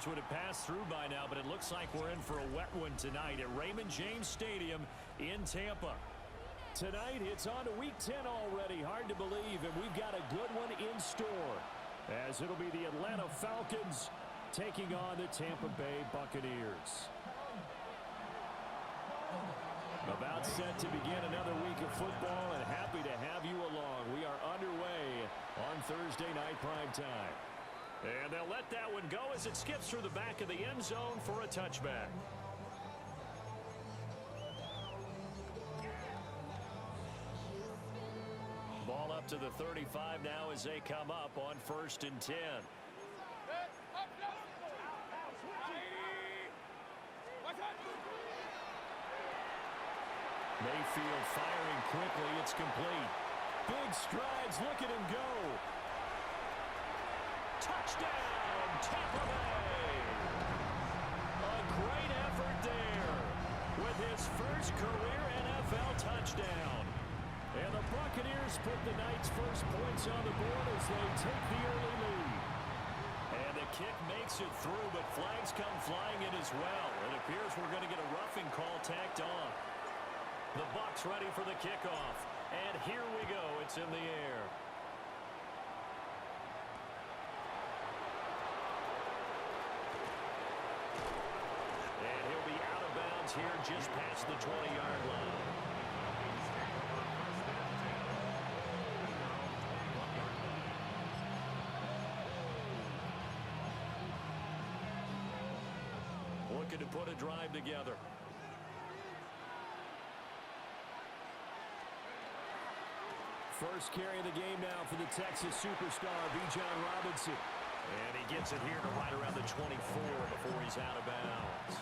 much would have passed through by now, but it looks like we're in for a wet one tonight at Raymond James Stadium in Tampa. Tonight, it's on to Week 10 already. Hard to believe, and we've got a good one in store, as it'll be the Atlanta Falcons taking on the Tampa Bay Buccaneers. About set to begin another week of football, and happy to have you along. We are underway on Thursday night primetime. And they'll let that one go as it skips through the back of the end zone for a touchback. Ball up to the 35 now as they come up on 1st and 10. Mayfield firing quickly. It's complete. Big strides. Look at him go. Touchdown, Tampa Bay. A great effort there with his first career NFL touchdown. And the Buccaneers put the night's first points on the board as they take the early lead. And the kick makes it through, but flags come flying in as well. It appears we're going to get a roughing call tacked on. The Bucs ready for the kickoff. And here we go. It's in the air. And he'll be out of bounds here just past the 20-yard line. Looking to put a drive together. First carry of the game now for the Texas superstar, Bijan Robinson. And he gets it here to right around the 24 before he's out of bounds.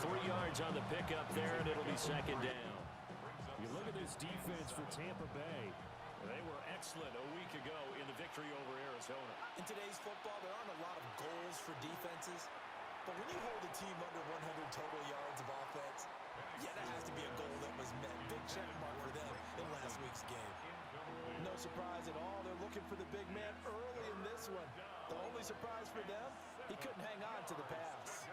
3 yards on the pickup there, and it'll be second down. You look at this defense for Tampa Bay. They were excellent a week ago in the victory over Arizona. In today's football, there aren't a lot of goals for defenses. But when you hold a team under 100 total yards of offense, yeah, that has to be a goal that was met. Big check mark for them in last week's game. No surprise at all. They're looking for the big man early in this one. The only surprise for them, he couldn't hang on to the pass.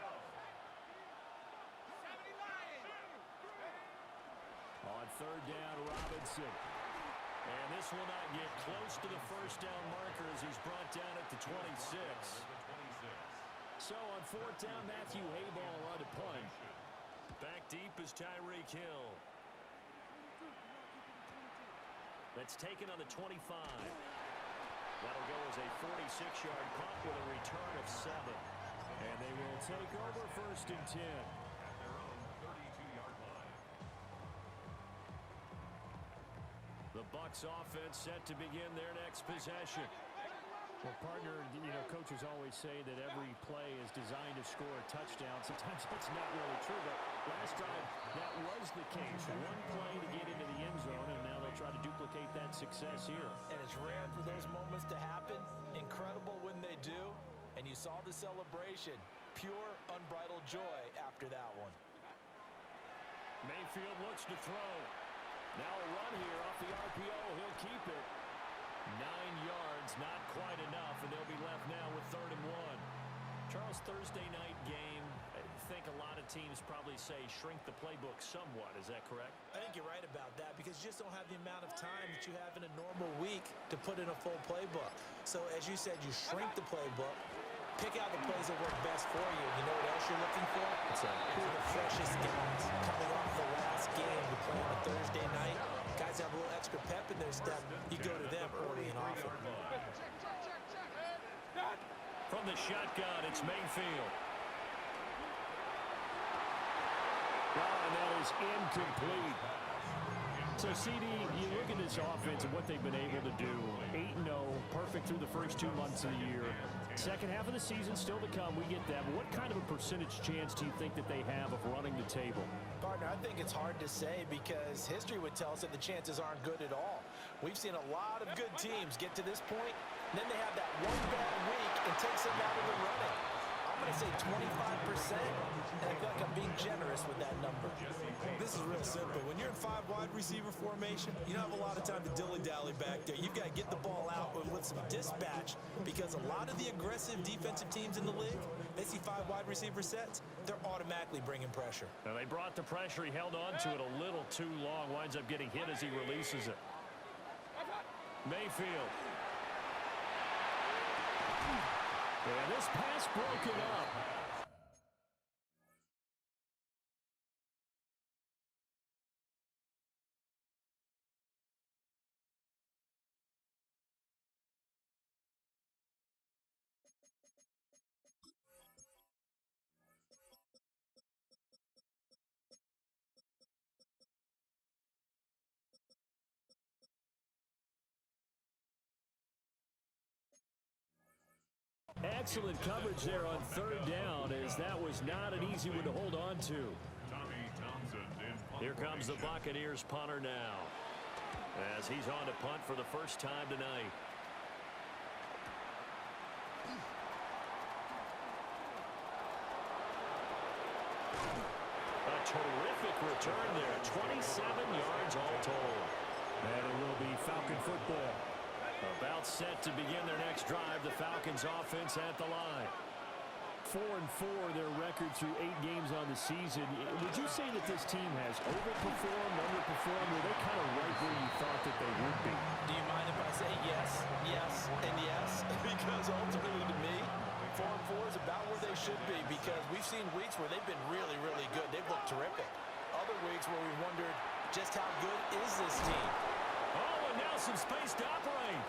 On 3rd down, Robinson. And this will not get close to the first down marker as he's brought down at the 26. So on 4th down, Matthew Hayball on to punt. Back deep is Tyreek Hill. That's taken on the 25. That'll go as a 46-yard punt with a return of 7. And they will take over 1st and 10. The Bucs offense set to begin their next possession. Well, partner, coaches always say that every play is designed to score a touchdown. Sometimes that's not really true, but last drive, that was the case. One play to get into the end zone, and now they'll try to duplicate that success here. And it's rare for those moments to happen. Incredible when they do. And you saw the celebration. Pure, unbridled joy after that one. Mayfield looks to throw. Now a run here off the RPO. He'll keep it. 9 yards, not quite enough, and they'll be left now with 3rd and 1. Charles, Thursday night game, I think a lot of teams probably say shrink the playbook somewhat. Is that correct? I think you're right about that because you just don't have the amount of time that you have in a normal week to put in a full playbook. So as you said, you shrink the playbook, pick out the plays that work best for you. You know what else you're looking for? Who are the freshest guys coming off the last game to play on a Thursday night? Guys have a little extra pep in their step. You go to them early and often. From the shotgun, it's Mayfield. And that is incomplete. So, CD, you look at this offense and what they've been able to do. 8-0, perfect through the first 2 months of the year. Second half of the season still to come. We get that. But what kind of a percentage chance do you think that they have of running the table? Partner, I think it's hard to say because history would tell us that the chances aren't good at all. We've seen a lot of good teams get to this point, and then they have that one bad week and takes them out of the running. I'm going to say 25%, and I feel like I'm being generous with that number. This is real simple. When you're in 5 wide receiver formation, you don't have a lot of time to dilly-dally back there. You've got to get the ball out with some dispatch, because a lot of the aggressive defensive teams in the league, they see 5 wide receiver sets, they're automatically bringing pressure. Now they brought the pressure. He held on to it a little too long. Winds up getting hit as he releases it. Mayfield. And this pass broken up. Excellent coverage there on 3rd down, as that was not an easy one to hold on to. Here comes the Buccaneers punter now, as he's on to punt for the first time tonight. A terrific return there, 27 yards all told. And it will be Falcon football. About set to begin their next drive. The Falcons offense at the line. 4-4 their record through 8 games on the season. Would you say that this team has overperformed, underperformed? Were they kind of right where you thought that they would be? Do you mind if I say yes, yes, and yes? Because ultimately to me, 4-4 is about where they should be, because we've seen weeks where they've been really, really good. They've looked terrific. Other weeks where we wondered just how good is this team. Oh, and now some space to operate.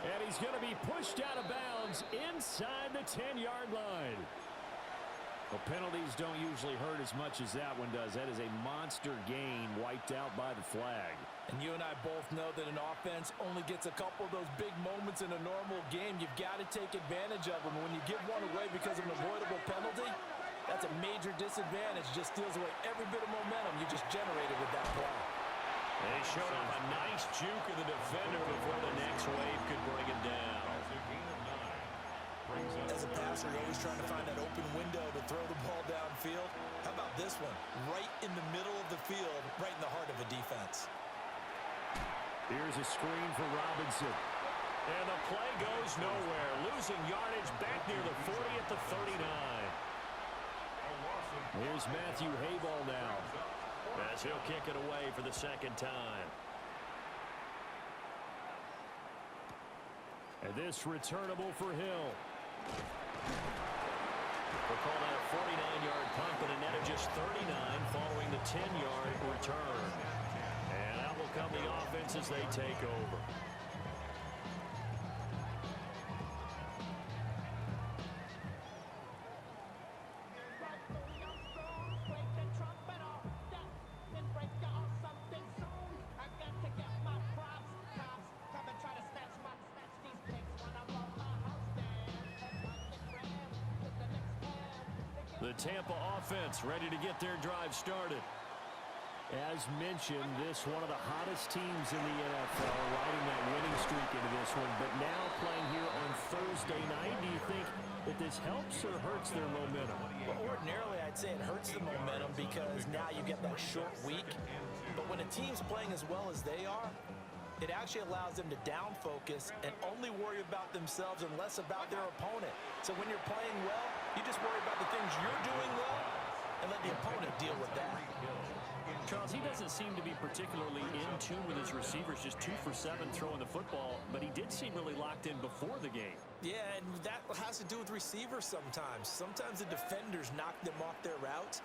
And he's going to be pushed out of bounds inside the 10-yard line. Well, penalties don't usually hurt as much as that one does. That is a monster gain wiped out by the flag. And you and I both know that an offense only gets a couple of those big moments in a normal game. You've got to take advantage of them. When you give one away because of an avoidable penalty, that's a major disadvantage. Just steals away every bit of momentum you just generated with that play. They showed off a nice juke of the defender before the next wave could bring him down. As a passer, you're always trying to find that open window to throw the ball downfield. How about this one? Right in the middle of the field, right in the heart of a defense. Here's a screen for Robinson. And the play goes nowhere. Losing yardage back near the 40 at the 39. Here's Matthew Hayball now, as he'll kick it away for the second time. And this returnable for Hill. We'll call that a 49-yard punt, but a net of just 39 following the 10-yard return. And out will come the offense as they take over. The Tampa offense ready to get their drive started. As mentioned, this one of the hottest teams in the NFL, riding that winning streak into this one, but now playing here on Thursday night. Do you think that this helps or hurts their momentum? Well, ordinarily, I'd say it hurts the momentum because now you get that short week. But when a team's playing as well as they are, it actually allows them to down focus and only worry about themselves and less about their opponent. So when you're playing well, you just worry about the things you're doing well and let the opponent deal with that. Charles, he doesn't seem to be particularly in tune with his receivers, just 2 for 7 throwing the football, but he did seem really locked in before the game. Yeah, and that has to do with receivers sometimes. Sometimes the defenders knock them off their routes,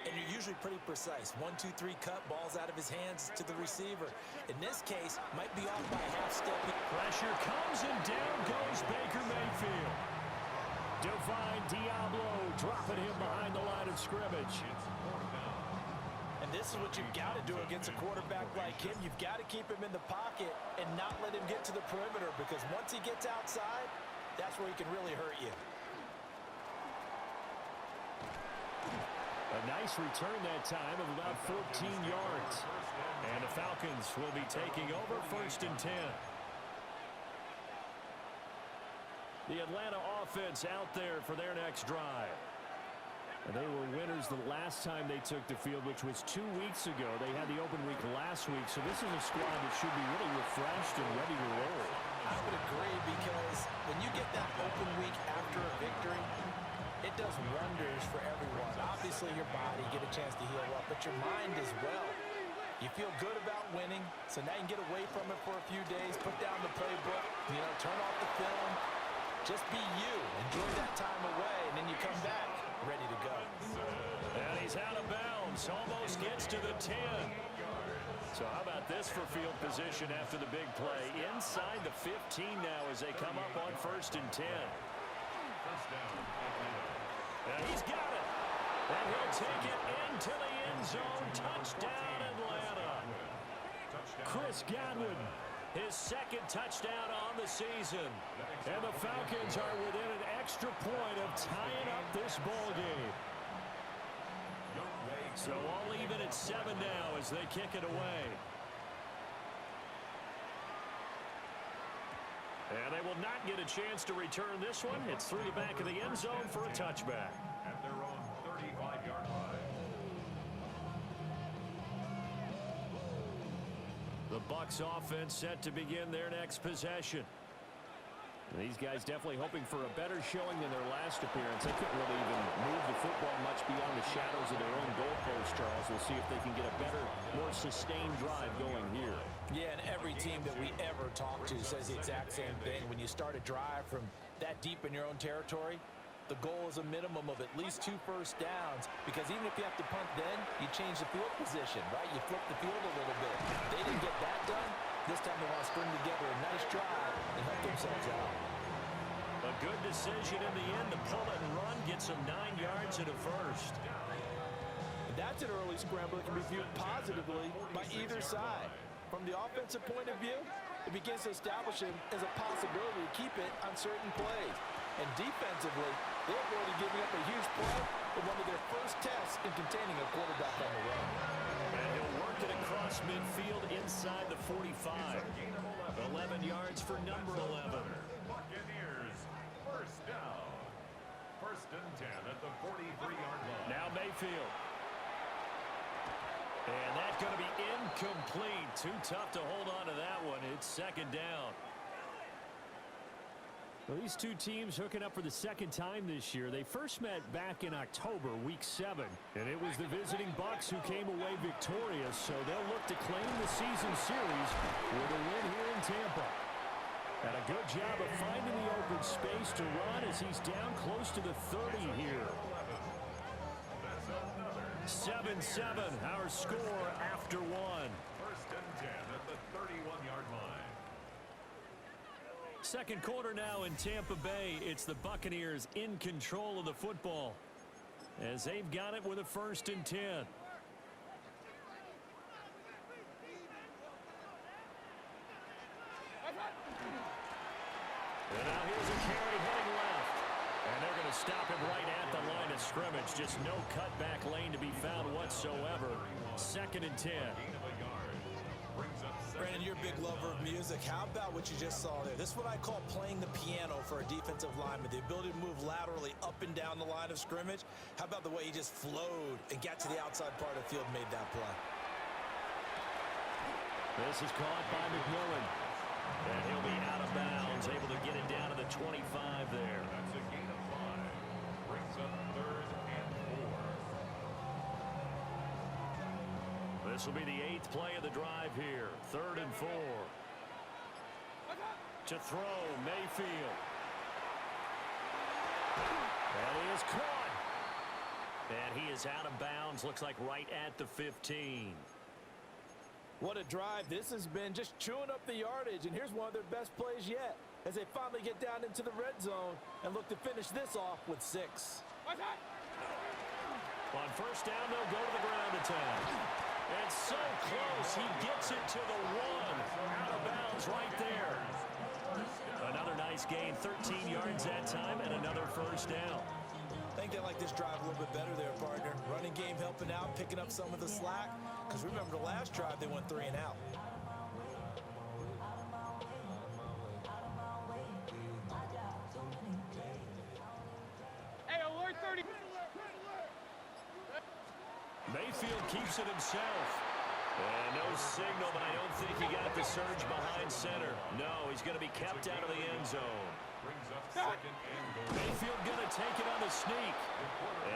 and you're usually pretty precise. 1, 2, 3 cut, balls out of his hands to the receiver. In this case, might be off by a half step. Pressure comes, and down goes Baker Mayfield. Divine Diablo dropping him behind the line of scrimmage. And this is what you've got to do against a quarterback like him. You've got to keep him in the pocket and not let him get to the perimeter, because once he gets outside, that's where he can really hurt you. A nice return that time of about 14 yards. And the Falcons will be taking over 1st and 10. The Atlanta offense out there for their next drive. And they were winners the last time they took the field, which was 2 weeks ago. They had the open week last week, so this is a squad that should be really refreshed and ready to roll. I would agree, because when you get that open week after a victory, it does wonders for everyone. Obviously, your body get a chance to heal up, but your mind as well. You feel good about winning, so now you can get away from it for a few days, put down the playbook, turn off the film, just be you. Enjoy that time away, and then you come back ready to go. And he's out of bounds, almost gets to the 10. So how about this for field position after the big play? Inside the 15 now as they come up on 1st and 10. And he's got it. And he'll take it into the end zone. Touchdown, Atlanta. Chris Godwin, his 2nd touchdown on the season. And the Falcons are within an extra point of tying up this ball game. So all even at 7 now as they kick it away. And they will not get a chance to return this one. It's through the back of the end zone for a touchback. At their own 35-yard line. The Bucs offense set to begin their next possession. These guys definitely hoping for a better showing than their last appearance. They couldn't really even move the football much beyond the shadows of their own goalpost, Charles. We'll see if they can get a better, more sustained drive going here. Yeah, and every team that we ever talk to says the exact same thing. When you start a drive from that deep in your own territory, the goal is a minimum of at least 2 first downs, because even if you have to punt then, you change the field position, right? You flip the field a little bit. They didn't get that done. This time they want to string together a nice drive and help themselves out. A good decision in the end to pull it and run, get some 9 yards and a first. And that's an early scramble that can be viewed positively by either side. From the offensive point of view, it begins to establish him as a possibility to keep it on certain plays. And defensively, they're already giving up a huge play in one of their first tests in containing a quarterback on the run. And he'll work it across midfield inside the 45. 11 yards for number 11. Buccaneers, first down. 1st and 10 at the 43-yard line. Now Mayfield. And that's going to be incomplete. Too tough to hold on to that one. It's 2nd down. Well, these two teams hooking up for the 2nd time this year. They first met back in October, week 7. And it was the visiting Bucs who came away victorious. So they'll look to claim the season series with a win here in Tampa. And a good job of finding the open space to run as he's down close to the 30 here. 7-7, our score after 1. 1st and 10 at the 31-yard line. 2nd quarter now in Tampa Bay. It's the Buccaneers in control of the football as they've got it with a 1st and 10. And now here's a carry heading left. And they're going to stop him right at the line of scrimmage. Just no cutback lane to be found whatsoever. 2nd and 10. Brandon, you're a big lover of music. How about what you just saw there? This is what I call playing the piano for a defensive lineman. The ability to move laterally up and down the line of scrimmage. How about the way he just flowed and got to the outside part of the field and made that play? This is caught by McMillan. And he'll be out of bounds, able to get it down to the 25 there. That's a gain of 5. Brings up 3rd and 4. This will be the 8th play of the drive here. 3rd and 4. To throw, Mayfield. And he is caught. And he is out of bounds, looks like right at the 15. What a drive this has been, just chewing up the yardage. And here's one of their best plays yet as they finally get down into the red zone and look to finish this off with 6. On 1st down, they'll go to the ground attack. And so close, he gets it to the 1. Out of bounds right there. Another nice gain, 13 yards that time, and another 1st down. I think they like this drive a little bit better there, partner. Running game helping out, picking up some of the slack. Because remember, the last drive, they went 3 and out. Mayfield keeps it himself. And no signal, but I don't think he got the surge behind center. No, he's going to be kept out of the end zone. Brings up second and goal. Mayfield going to take it on the sneak.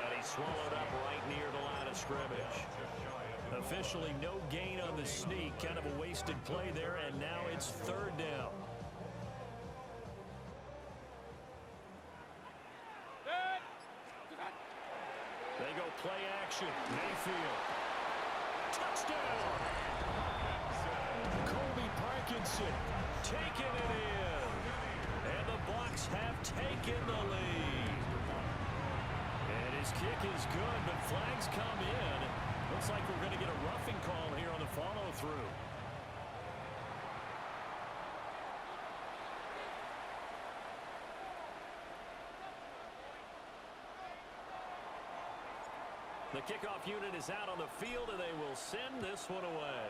And he swallowed up right near the line of scrimmage. Officially no gain on the sneak. Kind of a wasted play there, and now it's third down. They go play action. Mayfield. Touchdown! Colby Parkinson taking it in. And the Bucs have taken the lead. And his kick is good, but flags come in. Looks like we're going to get a roughing call here on the follow-through. The kickoff unit is out on the field, and they will send this one away.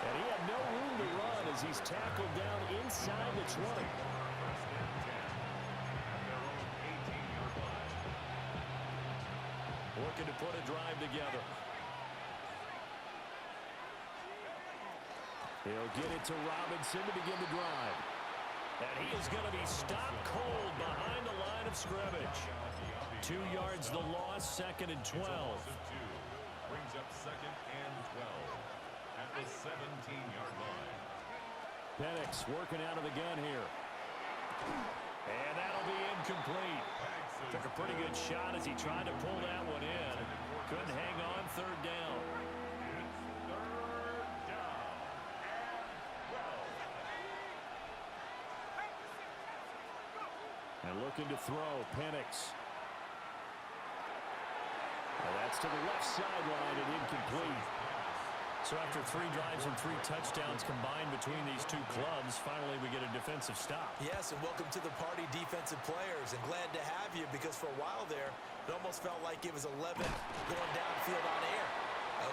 And he had no room to run as he's tackled down inside the 20. Looking to put a drive together. He'll get it to Robinson to begin the drive. And he is going to be stopped cold behind the line of scrimmage. 2 yards the loss, second and 12. Brings up second and 12 at the 17-yard line. Penix working out of the gun here. And that'll be incomplete. Took a pretty good shot as he tried to pull that one in. Couldn't hang on, third down. And looking to throw, Penix. Well, that's to the left sideline and incomplete. So after 3 drives and 3 touchdowns combined between these two clubs, finally we get a defensive stop. Yes, and welcome to the party, defensive players. And glad to have you, because for a while there, it almost felt like it was 11 going downfield on air.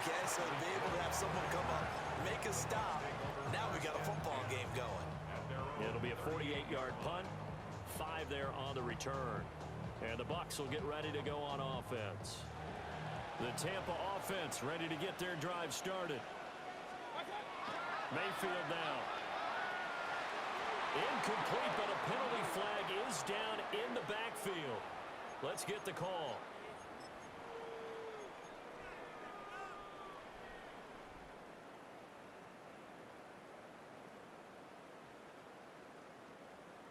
Okay, so to be able to have someone come up, make a stop, now we got a football game going. It'll be a 48-yard punt, 5 there on the return. And the Bucs will get ready to go on offense. The Tampa offense ready to get their drive started. Mayfield now. Incomplete, but a penalty flag is down in the backfield. Let's get the call.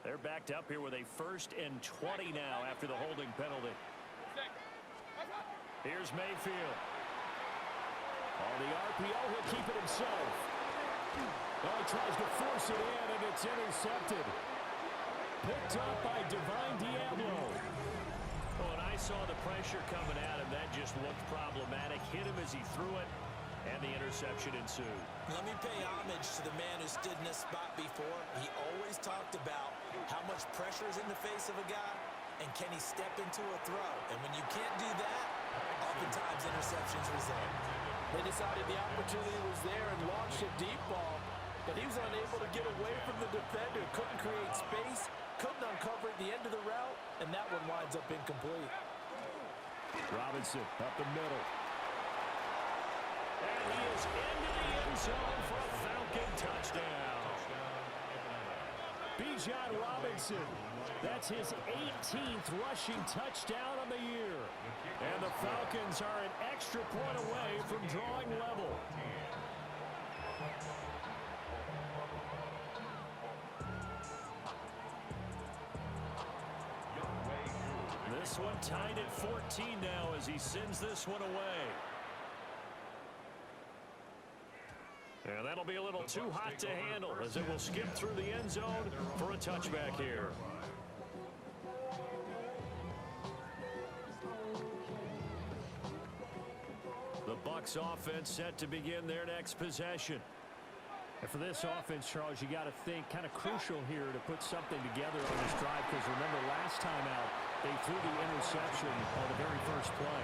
They're backed up here with a 1st and 20 now after the holding penalty. Here's Mayfield. On the RPO, he'll keep it himself. Oh, he tries to force it in, and it's intercepted. Picked up by Divine Diablo. Oh, and I saw the pressure coming at him. That just looked problematic. Hit him as he threw it, and the interception ensued. Let me pay homage to the man who stood in this spot before. He always talked about how much pressure is in the face of a guy, and can he step into a throw. And when you can't do that, oftentimes interceptions result. They decided the opportunity was there and launched a deep ball, but he was unable to get away from the defender. Couldn't create space, couldn't uncover at the end of the route, and that one winds up incomplete. Robinson up the middle. And he is into the end zone for a Falcon touchdown. Bijan Robinson. That's his 18th rushing touchdown on the year. And the Falcons are an extra point away from drawing level. This one tied at 14 now as he sends this one away. And that'll be a little too hot to handle as it will skip through the end zone for a touchback here. The Bucs offense set to begin their next possession. And for this offense, Charles, you got to think kind of crucial here to put something together on this drive, because remember last time out they threw the interception on the very first play.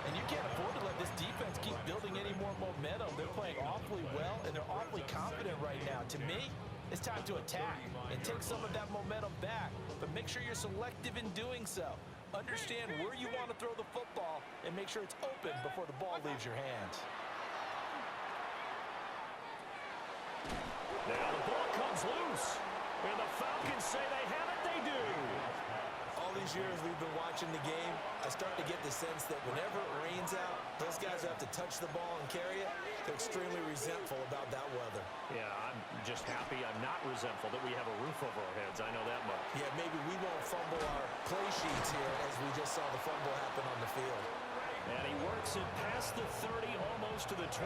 And you can't afford to let this defense keep building any more momentum. They're playing awfully well, and they're awfully confident right now. To me, It's time to attack and take some of that momentum back, but make sure you're selective in doing so. Understand where you want to throw the football and make sure it's open before the ball leaves your hands. Now the ball comes loose, and the Falcons say they have it. They do. All these years we've been watching the game, I start to get the sense that whenever it rains out, those guys who have to touch the ball and carry it, they're extremely resentful about that weather. Yeah, I'm just happy I'm not resentful that we have a roof over our heads. I know that much. Yeah, maybe we won't fumble our play sheets here as we just saw the fumble happen on the field. And he works it past the 30, almost to the 25.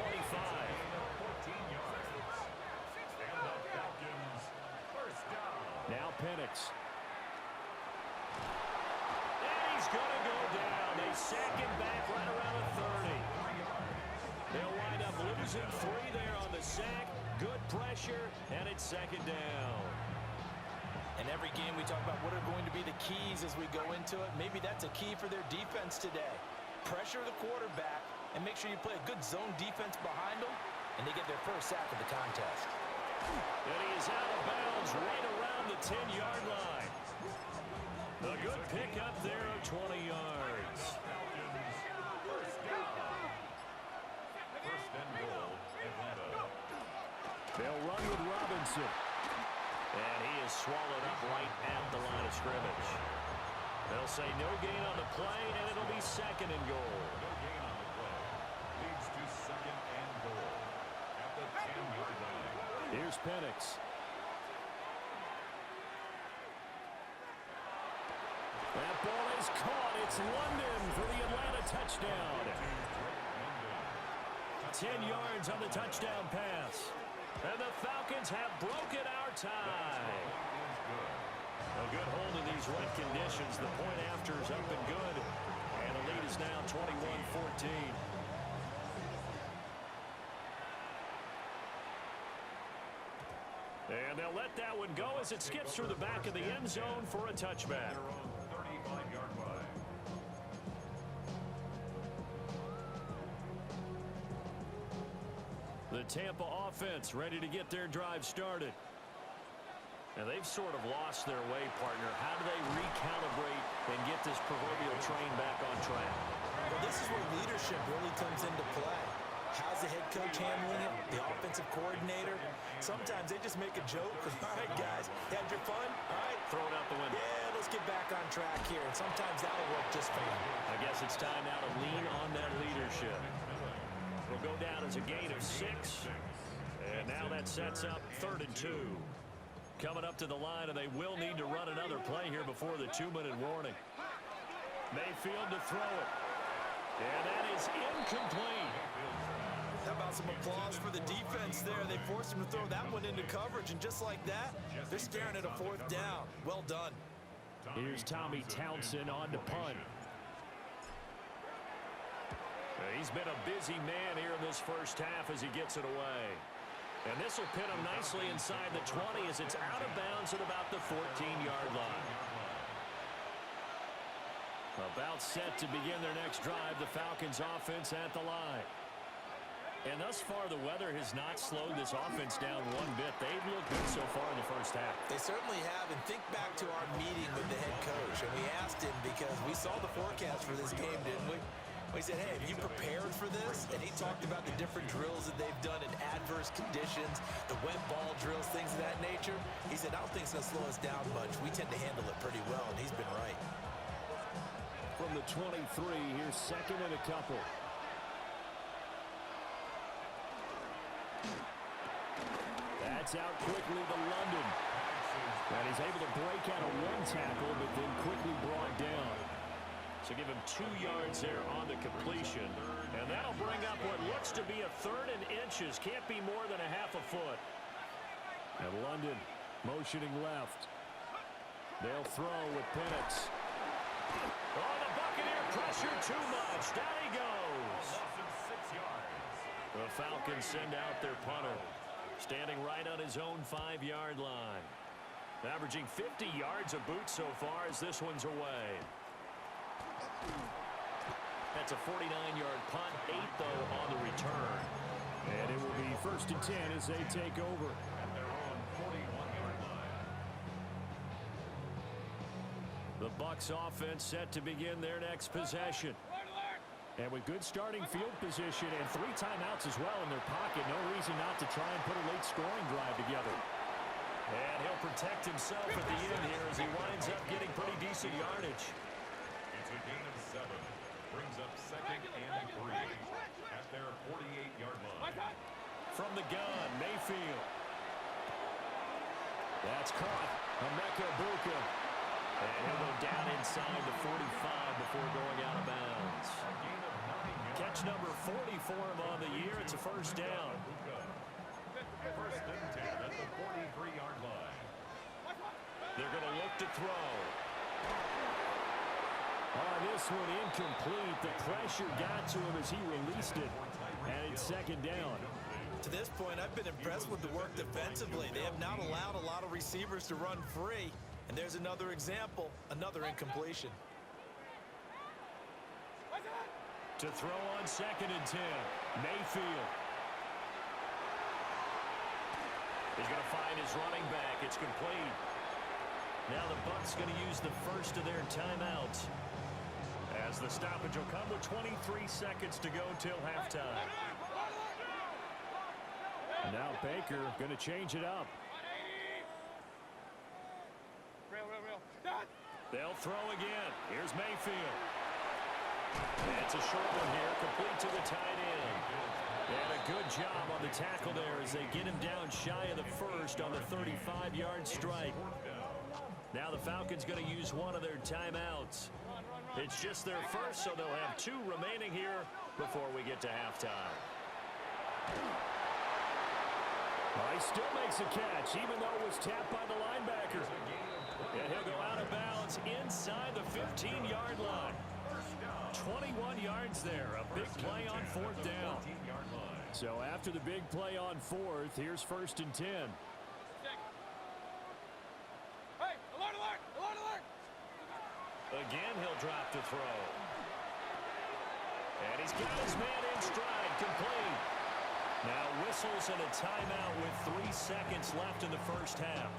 Now Penix. And he's going to go down. They sack him back right around the 30. They'll wind up losing 3 there on the sack. Good pressure, and it's second down. In every game we talk about what are going to be the keys as we go into it. Maybe that's a key for their defense today. Pressure the quarterback and make sure you play a good zone defense behind them, and they get their first sack of the contest. And he is out of bounds right around the 10-yard line. A good pickup there of 20 yards. They'll run with Robinson. And he is swallowed up right at the line of scrimmage. They'll say no gain on the play, and it'll be second and goal. No gain on the play. Leads to second and goal at the 10-yard line. Here's Penix. That ball is caught. It's London for the Atlanta touchdown. 10 yards on the touchdown pass. And the Falcons have broken our tie. A good hold in these wet conditions. The point after is up and good. And the lead is now 21-14. And they'll let that one go as it skips through the back of the end zone for a touchback. 35-yard line. The Tampa offense ready to get their drive started. And they've sort of lost their way, partner. How do they recalibrate and get this proverbial train back on track? Well, this is where leadership really comes into play. How's the head coach handling it? The offensive coordinator? Sometimes they just make a joke. All right, guys, had your fun? All right. Throw it out the window. Yeah, let's get back on track here. And sometimes that'll work just fine. I guess it's time now to lean on that leadership. Will go down as a gain of 6. And now that sets up 3rd and 2. Coming up to the line, and they will need to run another play here before the 2-minute warning. Mayfield to throw it. And that is incomplete. How about some applause for the defense there? They forced him to throw that one into coverage, and just like that, they're staring at a 4th down. Well done. Here's Tommy Townsend on to punt. He's been a busy man here in this first half as he gets it away. And this will pin him nicely inside the 20 as it's out of bounds at about the 14-yard line. About set to begin their next drive, the Falcons offense at the line. And thus far, the weather has not slowed this offense down one bit. They've looked good so far in the first half. They certainly have, and think back to our meeting with the head coach, and we asked him because we saw the forecast for this game, didn't we? We said, hey, have you prepared for this? And he talked about the different drills that they've done in adverse conditions, the wet ball drills, things of that nature. He said, I don't think it's going to slow us down much. We tend to handle it pretty well, and he's been right. From the 23, here's second and a couple. That's out quickly to London. And he's able to break out of one tackle, but then quickly brought down. So give him 2 yards there on the completion. And that'll bring up what looks to be a 3rd and inches. Can't be more than a half a foot. And London motioning left. They'll throw with Penix. Oh, the Buccaneer pressure too much. Down he goes. The Falcons send out their punter. Standing right on his own 5-yard line. Averaging 50 yards a boot so far as this one's away. That's a 49-yard punt, 8 though on the return. And it will be 1st and 10 as they take over. At their own 41. Bucs offense set to begin their next possession. And with good starting field position and 3 timeouts as well in their pocket, no reason not to try and put a late scoring drive together. And he'll protect himself at the end here as he winds up getting pretty decent yardage. It's a gain of 7. Brings up 2nd and 3 at their 48-yard line. From the gun, Mayfield. That's caught. Buccaneers. And he'll go down inside the 45 before going out of bounds. Catch number 40 for him on the year. It's a first down. First and 10 at the 43-yard line. They're going to look to throw. This one incomplete. The pressure got to him as he released it. And it's 2nd down. To this point, I've been impressed with the work defensively. They have not allowed a lot of receivers to run free. And there's another example, another incompletion. To throw on 2nd and 10, Mayfield. He's going to find his running back. It's complete. Now the Bucs going to use the first of their timeouts, as the stoppage will come with 23 seconds to go till halftime. Now Baker going to change it up. They'll throw again. Here's Mayfield. It's a short one here, complete to the tight end. And a good job on the tackle there as they get him down shy of the first on the 35-yard strike. Now the Falcons going to use one of their timeouts. It's just their first, so they'll have 2 remaining here before we get to halftime. Well, he still makes a catch, even though it was tapped by the linebacker. And he'll go out of bounds inside the 15-yard line. 21 yards there, a big play on 4th down. So after the big play on 4th, here's 1st and 10. Again, he'll drop to throw. And he's got his man in stride, complete. Now whistles and a timeout with 3 seconds left in the first half.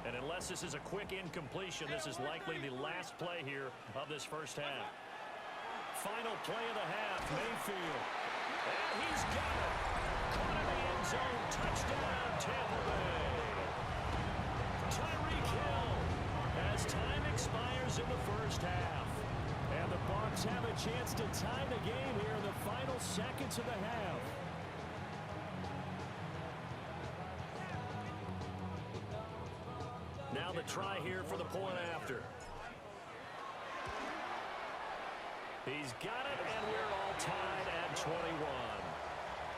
And unless this is a quick incompletion, this is likely the last play here of this first half. Final play of the half, Mayfield. And he's got it. Caught in the end zone. Touchdown, Tampa Bay. Tyreek Hill as time expires in the first half. And the Bucs have a chance to tie the game here in the final seconds of the half. Now the try here for the point after. He's got it, and we're all tied at 21.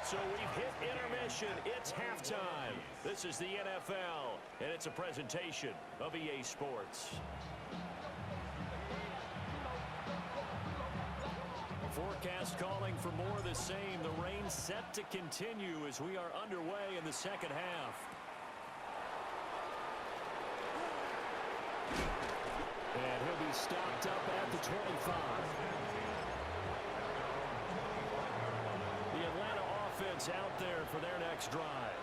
So we've hit intermission. It's halftime. This is the NFL, and it's a presentation of EA Sports. Forecast calling for more of the same. The rain set to continue as we are underway in the second half. And he'll be stopped up at the 25. The Atlanta offense out there for their next drive.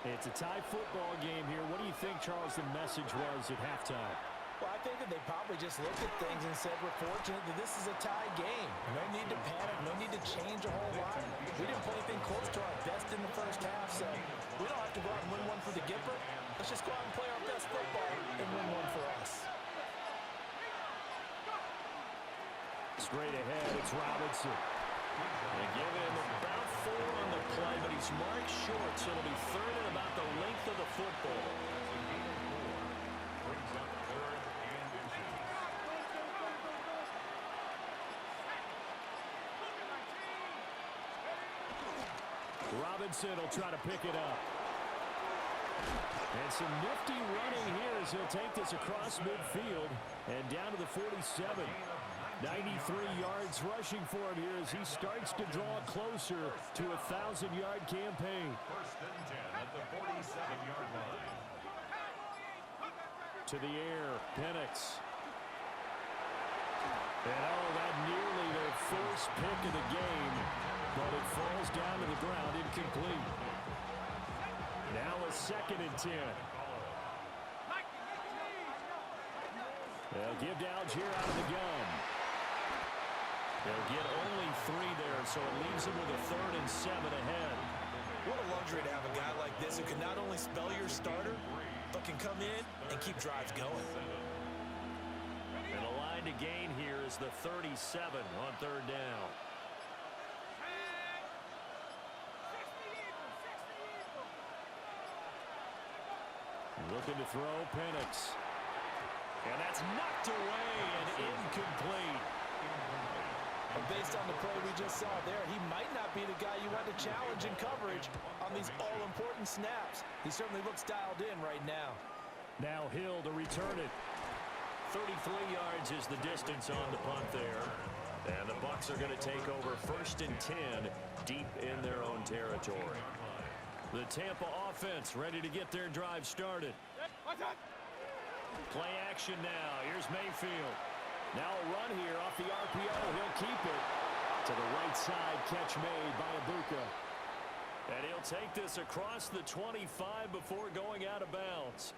It's a tie football game here. What do you think, Charles, the message was at halftime? Well, I think that they probably just looked at things and said, we're fortunate that this is a tie game. No need to panic. No need to change a whole lot. We didn't play anything close to our best in the first half, so we don't have to go out and win one for the Gipper. Let's just go out and play our best football and win one for us. Straight ahead, it's Robinson. They give him about 4 on the play, but he's marked short, so it'll be 3rd and about the length of the football. Brings up 3rd and inches. Robinson will try to pick it up. And some nifty running here as he'll take this across midfield and down to the 47. 93 yards rushing for him here as he starts to draw closer to a 1,000-yard campaign. 1st and 10 at the 47-yard line. To the air, Penix. And that nearly their first pick of the game, but it falls down to the ground, incomplete. Now a 2nd and 10. They'll give to Algier out of the gun. They'll get only 3 there, so it leaves them with a 3rd and 7 ahead. What a luxury to have a guy like this who can not only spell your starter, but can come in and keep drives going. And the line to gain here is the 37 on 3rd down. Looking to throw, Penix. And that's knocked away and incomplete. And based on the play we just saw there, he might not be the guy you want to challenge in coverage on these all-important snaps. He certainly looks dialed in right now. Now Hill to return it. 33 yards is the distance on the punt there. And the Bucs are going to take over 1st and 10 deep in their own territory. The Tampa offense ready to get their drive started. Play action now. Here's Mayfield. Now a run here off the RPO. He'll keep it. To the right side, catch made by Ibuka. And he'll take this across the 25 before going out of bounds.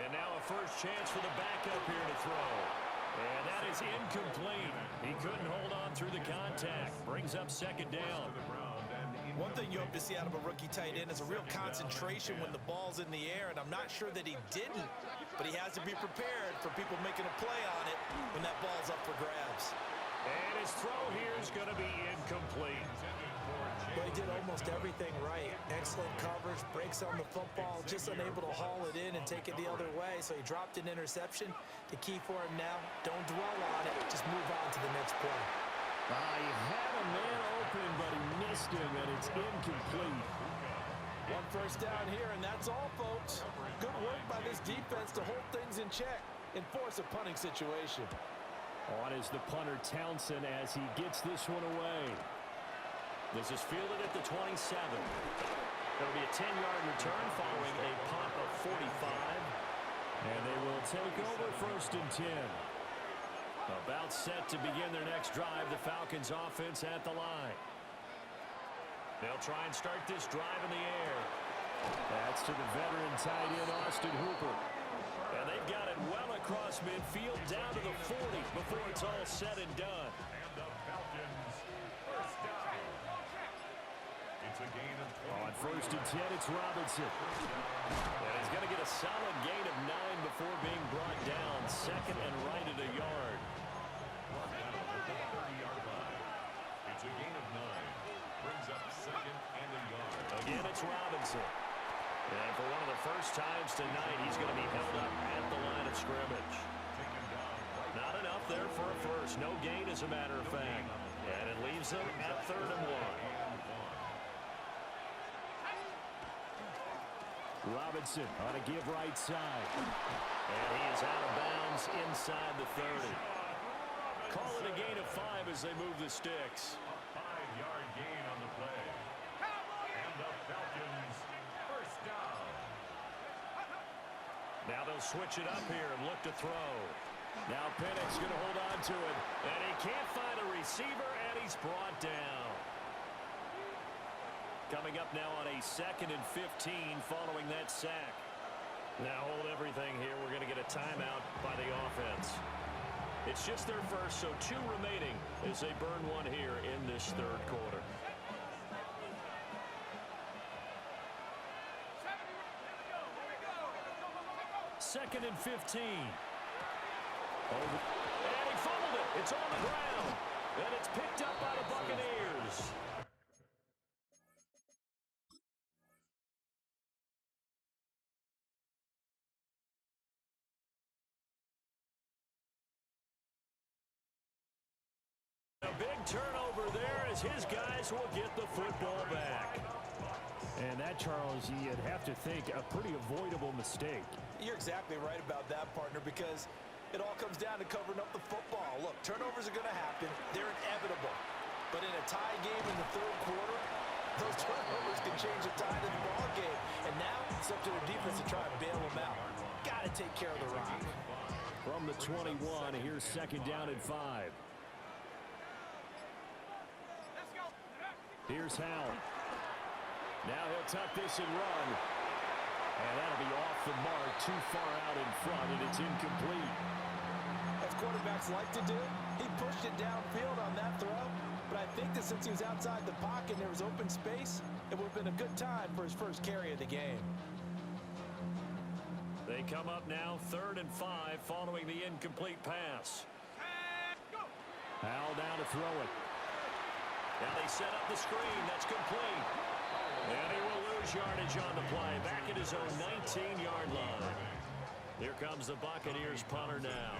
And now a first chance for the backup here to throw. And that is incomplete. He couldn't hold on through the contact. Brings up 2nd down. One thing you hope to see out of a rookie tight end is a real concentration when the ball's in the air, and I'm not sure that he didn't, but he has to be prepared for people making a play on it when that ball's up for grabs. And his throw here is going to be incomplete. But he did almost everything right. Excellent coverage, breaks on the football, just unable to haul it in and take it the other way, so he dropped an interception. The key for him now, don't dwell on it, just move on to the next play. He had a man open, but he missed him, and it's incomplete. 1 first down here, and that's all, folks. Good work by this defense to hold things in check and force a punting situation. On is the punter Townsend as he gets this one away. This is fielded at the 27. It'll be a 10-yard return following a punt of 45. And they will take over 1st and 10. About set to begin their next drive, the Falcons offense at the line. They'll try and start this drive in the air. That's to the veteran tight end, Austin Hooper. And they've got it well across midfield down to the 40 before it's all said and done. And the Falcons, first down. It's a gain of 20. On 1st and 10, it's Robinson. And he's going to get a solid gain of 9 before being brought down. 2nd and right at a yard. It's a gain of 9. Brings up 2nd and a yard. Again, it's Robinson. And for one of the first times tonight, he's going to be held up at the line of scrimmage. Not enough there for a first. No gain, as a matter of fact. And it leaves them at 3rd and 1. Robinson on a give right side. And he is out of bounds inside the 30. Call it a gain of 5 as they move the sticks. A 5-yard gain on the play. And the Falcons, first down. Now they'll switch it up here and look to throw. Now Penix going to hold on to it. And he can't find a receiver, and he's brought down. Coming up now on a 2nd and 15 following that sack. Now hold everything here. We're going to get a timeout by the offense. It's just their first, so 2 remaining as they burn one here in this 3rd quarter. Second and 15. Over. And he fumbled it. It's on the ground. And it's picked up by the Buccaneers. A big turnover there as his guys will get the football back. And that, Charles, you'd have to think a pretty avoidable mistake. You're exactly right about that, partner, because it all comes down to covering up the football. Look, turnovers are going to happen. They're inevitable. But in a tie game in the 3rd quarter, those turnovers can change the tide of the ball game. And now it's up to the defense to try and bail them out. Got to take care of the rock. From the 21, here's 2nd down and 5. Let's go. Here's Howell. Now he'll tuck this and run. And that'll be off the mark, too far out in front, and it's incomplete. As quarterbacks like to do, he pushed it downfield on that throw. But I think that since he was outside the pocket and there was open space, it would have been a good time for his first carry of the game. They come up now 3rd and 5 following the incomplete pass. Howell down to throw it. Now they set up the screen. That's complete. And he will lose yardage on the play. Back at his own 19-yard line. Here comes the Buccaneers punter now,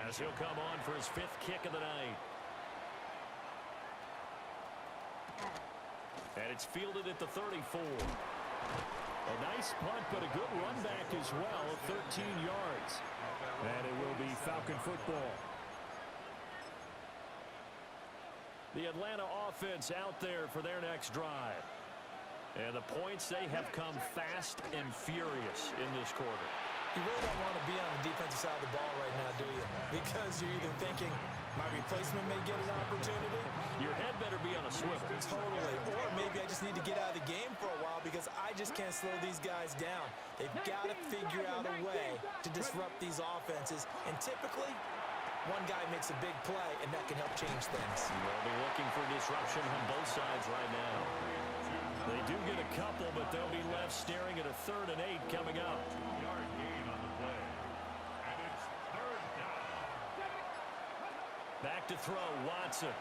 as he'll come on for his 5th kick of the night. And it's fielded at the 34. A nice punt, but a good run back as well of 13 yards. And it will be Falcon football. The Atlanta offense out there for their next drive. And the points, they have come fast and furious in this quarter. You really don't want to be on the defensive side of the ball right now, do you? Because you're either thinking, my replacement may get an opportunity. Your head better be on a swivel. Totally. Or maybe I just need to get out of the game for a while because I just can't slow these guys down. They've got to figure out a way to disrupt these offenses. And typically, one guy makes a big play, and that can help change things. They'll be looking for disruption on both sides right now. They do get a couple, but they'll be left staring at a 3rd and 8 coming up. 2-yard gain on the play. And it's 3rd down. Back to throw, Watson.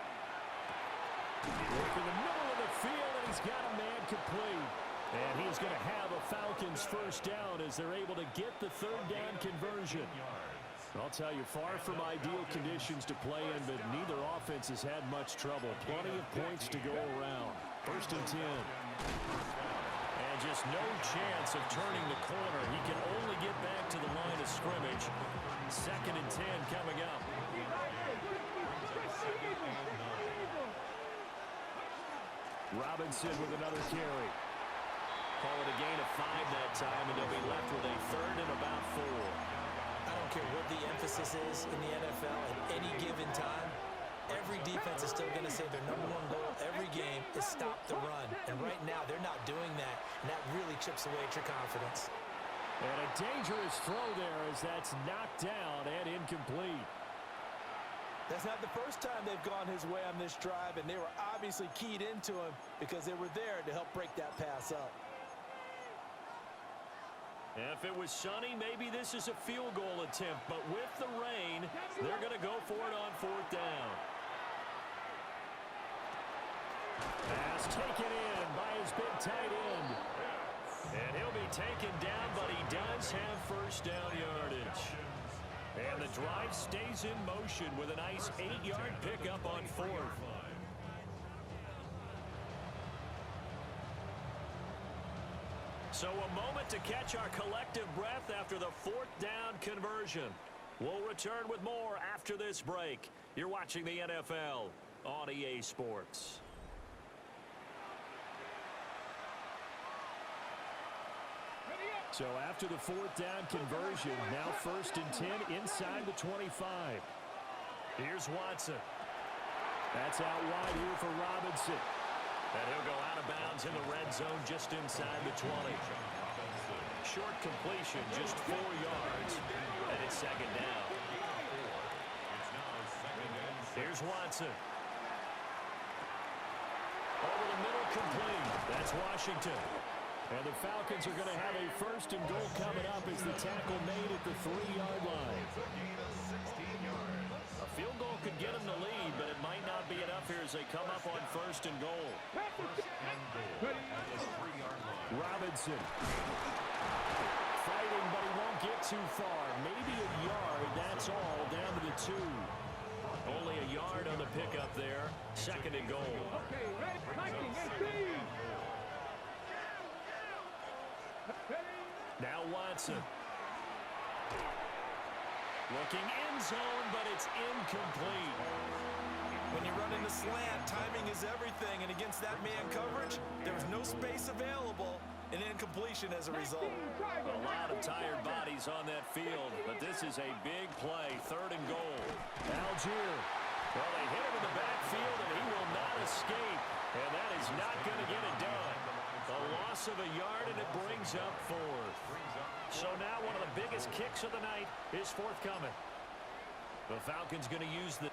Working the middle of the field, and he's got a man complete. And he's going to have a Falcons first down as they're able to get the 3rd down conversion. I'll tell you, far from ideal conditions to play in, but neither offense has had much trouble. Plenty of points to go around. 1st and 10. And just no chance of turning the corner. He can only get back to the line of scrimmage. 2nd and 10 coming up. Robinson with another carry. Call it a gain of 5 that time, and they'll be left with a 3rd and about 4. I don't care what the emphasis is in the NFL at any given time. Every defense is still going to say their #1 goal every game is stop the run. And right now, they're not doing that, and that really chips away at your confidence. And a dangerous throw there as that's knocked down and incomplete. That's not the first time they've gone his way on this drive, and they were obviously keyed into him because they were there to help break that pass up. If it was sunny, maybe this is a field goal attempt, but with the rain, they're going to go for it on 4th down. Pass taken in by his big tight end. And he'll be taken down, but he does have first down yardage. And the drive stays in motion with a nice 8-yard pickup on 4th. So a moment to catch our collective breath after the 4th down conversion. We'll return with more after this break. You're watching the NFL on EA Sports. So after the 4th down conversion, now 1st and 10 inside the 25. Here's Watson. That's out wide here for Robinson. And he'll go out of bounds in the red zone just inside the 20. Short completion, just 4 yards. And it's 2nd down. Here's Watson. Over the middle, complete. That's Washington. And the Falcons are going to have a 1st and goal coming up as the tackle made at the 3-yard line. A field goal could get them the lead, but it might not be enough here as they come up on 1st and goal. Robinson. Fighting, but he won't get too far. Maybe a yard, that's all, down to the 2. Only a yard on the pickup there. 2nd and goal. Okay, ready, 19, 18. Now Watson. Looking end zone, but it's incomplete. When you run in the slant, timing is everything, and against that man coverage, there was no space available, and incompletion as a result. A lot of tired bodies on that field, but this is a big play, 3rd and goal. Algier. Well, they hit him in the backfield, and he will not escape. And that is not going to get it done. A loss of a yard, and it brings up fourth. So now one of the biggest kicks of the night is forthcoming. The Falcons going to use the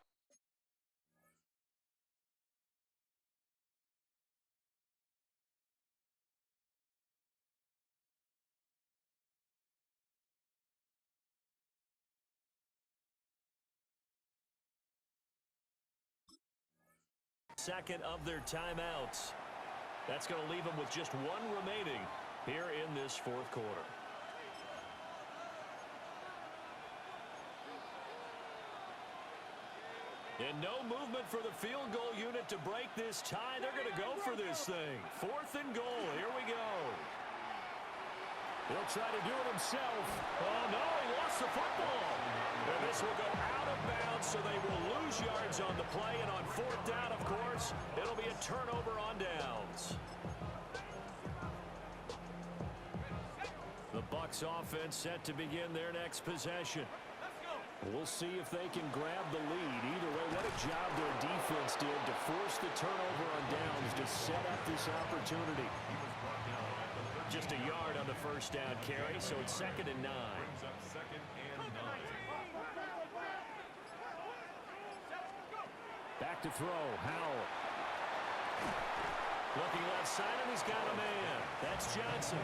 second of their timeouts. That's going to leave them with just one remaining here in this fourth quarter. And no movement for the field goal unit to break this tie. They're going to go for this thing. 4th and goal. Here we go. He'll try to do it himself. Oh, no, he lost the football. And this will go out of bounds, so they will lose yards on the play. And on 4th down, of course, it'll be a turnover on downs. The Bucs offense set to begin their next possession. We'll see if they can grab the lead. Either way, what a job their defense did to force the turnover on downs to set up this opportunity. Just a yard on the first down carry, so it's 2nd and 9. Back to throw, Howell. Looking left side, and he's got a man. That's Johnson.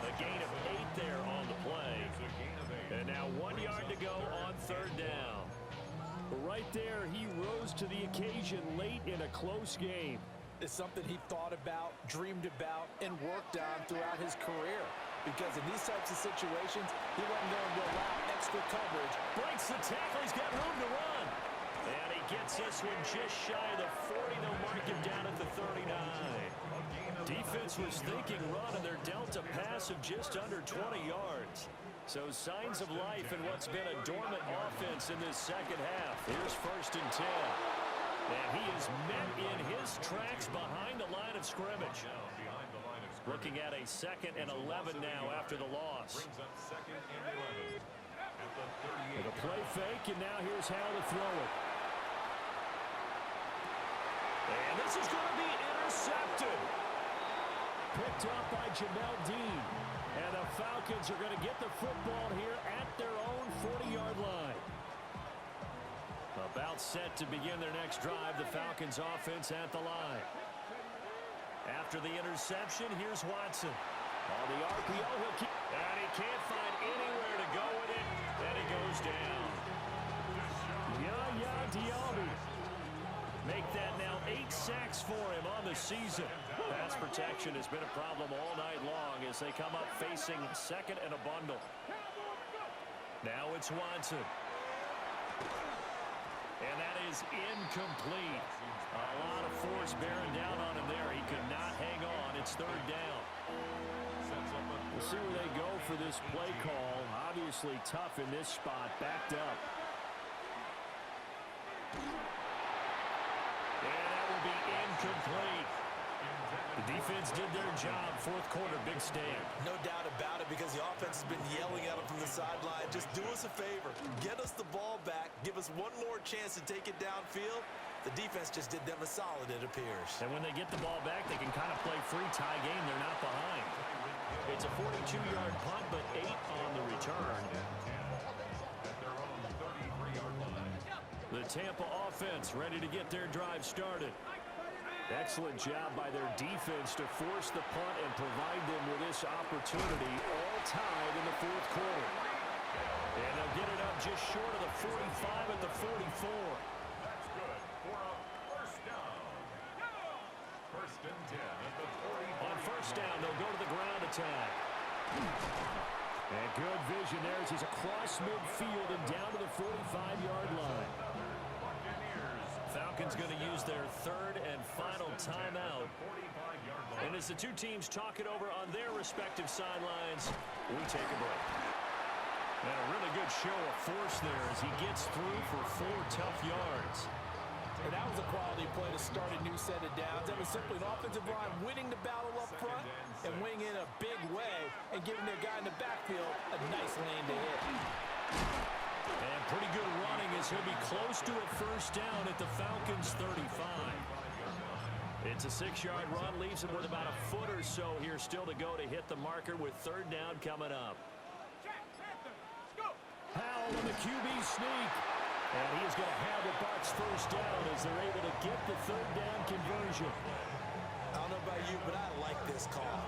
A gain of 8 there on the play. And now 1 yard to go on 3rd down. Right there, he rose to the occasion late in a close game. It's something he thought about, dreamed about, and worked on throughout his career. Because in these types of situations, he wasn't going to allow extra coverage. Breaks the tackle. He's got room to run. And he gets this one just shy of the 40. They'll mark him down at the 39. Defense was thinking run, and they're dealt a pass of just under 20 yards. So signs of life in what's been a dormant offense in this second half. Here's 1st and 10. And he is met in his tracks behind the line of scrimmage. Looking at a 2nd and 11 now after the loss. With a play fake, and now here's how to throw it. And this is going to be intercepted. Picked up by Jamel Dean. And the Falcons are going to get the football here at their own 40-yard line. About set to begin their next drive, the Falcons offense at the line. After the interception, here's Watson. On the RPO, he'll keep, and he can't find anywhere to go with it, and he goes down. Yaya Diaby. Make that now 8 sacks for him on the season. Pass protection has been a problem all night long as they come up facing 2nd and a bundle. Now it's Watson. And that is incomplete. A lot of force bearing down on him there. He could not hang on. It's 3rd down. We'll see where they go for this play call. Obviously tough in this spot. Backed up. And that will be incomplete. The defense did their job. 4th quarter, big stand. No doubt about it, because the offense has been yelling at them from the sideline. Just do us a favor. Get us the ball back. Give us one more chance to take it downfield. The defense just did them a solid, it appears. And when they get the ball back, they can kind of play free tie game. They're not behind. It's a 42-yard punt, but 8 on the return. The Tampa offense ready to get their drive started. Excellent job by their defense to force the punt and provide them with this opportunity, all tied in the 4th quarter. And they'll get it up just short of the 45 at the 44. That's good for a 1st down. 1st and 10 at the 45. On 1st down, they'll go to the ground attack. And good vision there as he's across midfield and down to the 45-yard line. Falcons going to use their 3rd and final timeout. And as the two teams talk it over on their respective sidelines, we take a break. And a really good show of force there as he gets through for 4 tough yards. And that was a quality play to start a new set of downs. That was simply an offensive line winning the battle up front and winning in a big way and giving their guy in the backfield a nice lane to hit. And pretty good running as he'll be close to a 1st down at the Falcons' 35. It's a 6-yard run, leaves him with about a foot or so here still to go to hit the marker with third down coming up. Powell on the QB sneak. And he is going to have the Bucs first down as they're able to get the third down conversion. I don't know about you, but I like this call.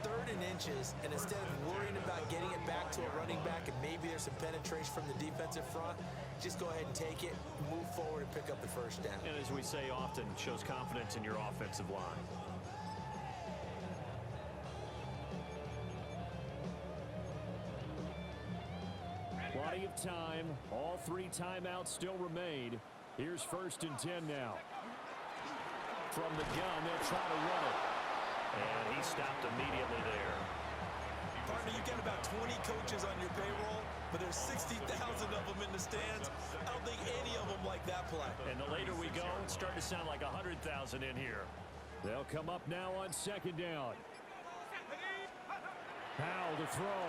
3rd and inches, and instead of worrying about getting it back to a running back and maybe there's some penetration from the defensive front, just go ahead and take it, move forward, and pick up the first down. And as we say often, shows confidence in your offensive line. Plenty of time. All 3 timeouts still remain. Here's 1st and 10 now. From the gun, they'll try to run it. And he stopped immediately there. Partner, you got about 20 coaches on your payroll, but there's 60,000 of them in the stands. I don't think any of them like that play. And the later we go, it's starting to sound like 100,000 in here. They'll come up now on 2nd down. Powell to throw.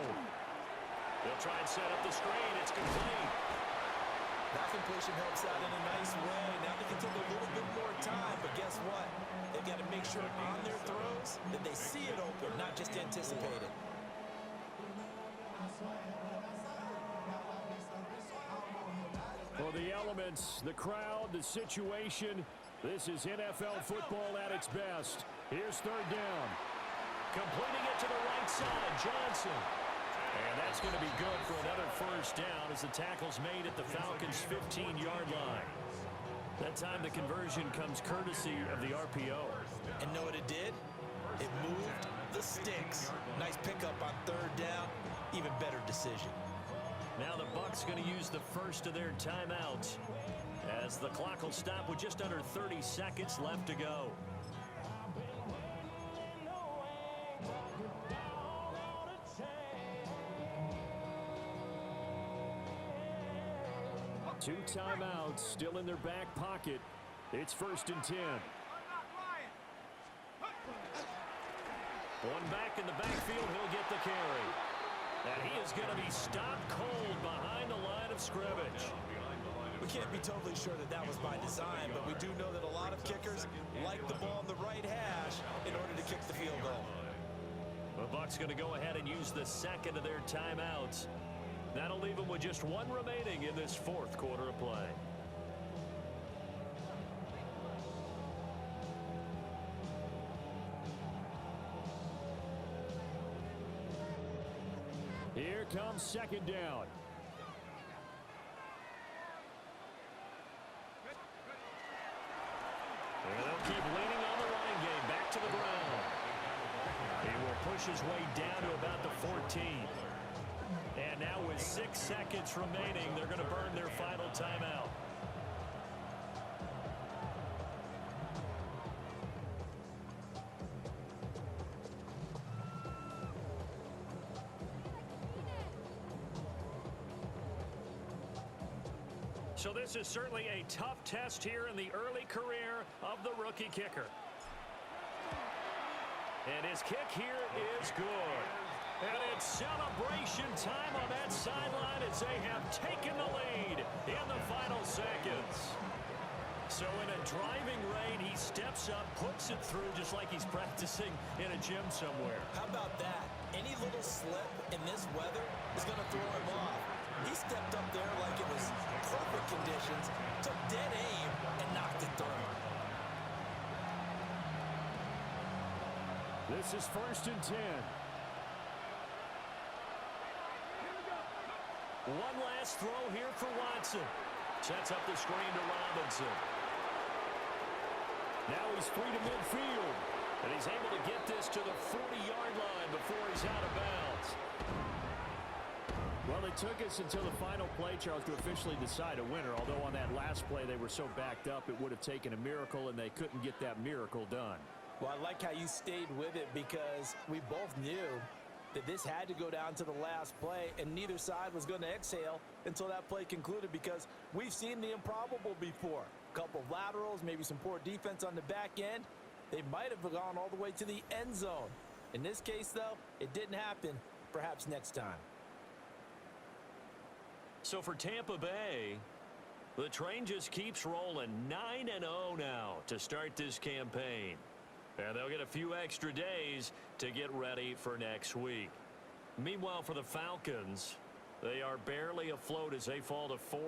They'll try and set up the screen. It's complete. That completion helps out in a nice way. Now they can take a little bit more time, but guess what? They've got to make sure on their throws that they see it open, not just anticipate it. For the elements, the crowd, the situation, this is NFL football at its best. Here's 3rd down. Completing it to the right side, Johnson. And that's going to be good for another first down as the tackle's made at the Falcons' 15-yard line. That time the conversion comes courtesy of the RPO. And know what it did? It moved the sticks. Nice pickup on 3rd down. Even better decision. Now the Bucs going to use the first of their timeouts as the clock will stop with just under 30 seconds left to go. Two timeouts still in their back pocket. It's 1st and 10. One back in the backfield, he'll get the carry. And he is going to be stopped cold behind the line of scrimmage. We can't be totally sure that that was by design, but we do know that a lot of kickers like the ball on the right hash in order to kick the field goal. The Bucs going to go ahead and use the 2nd of their timeouts. That'll leave them with just 1 remaining in this 4th quarter of play. Here comes 2nd down. And they'll keep leaning on the running game. Back to the ground. He will push his way down to about the 14. And now with 6 seconds remaining, they're going to burn their final timeout. So this is certainly a tough test here in the early career of the rookie kicker. And his kick here is good. And it's celebration time on that sideline as they have taken the lead in the final seconds. So in a driving rain, he steps up, puts it through just like he's practicing in a gym somewhere. How about that? Any little slip in this weather is going to throw him off. He stepped up there like it was perfect conditions, took dead aim, and knocked it through. This is 1st and 10. One last throw here for Watson. Sets up the screen to Robinson. Now he's free to midfield. And he's able to get this to the 40-yard line before he's out of bounds. Well, it took us until the final play, Charles, to officially decide a winner. Although on that last play they were so backed up, it would have taken a miracle, and they couldn't get that miracle done. Well, I like how you stayed with it because we both knew that this had to go down to the last play, and neither side was going to exhale until that play concluded because we've seen the improbable before. A couple of laterals, maybe some poor defense on the back end. They might have gone all the way to the end zone. In this case, though, it didn't happen. Perhaps next time. So for Tampa Bay, The train just keeps rolling. 9-0 now to start this campaign. And they'll get a few extra days to get ready for next week. Meanwhile, for the Falcons, they are barely afloat as they fall to 4.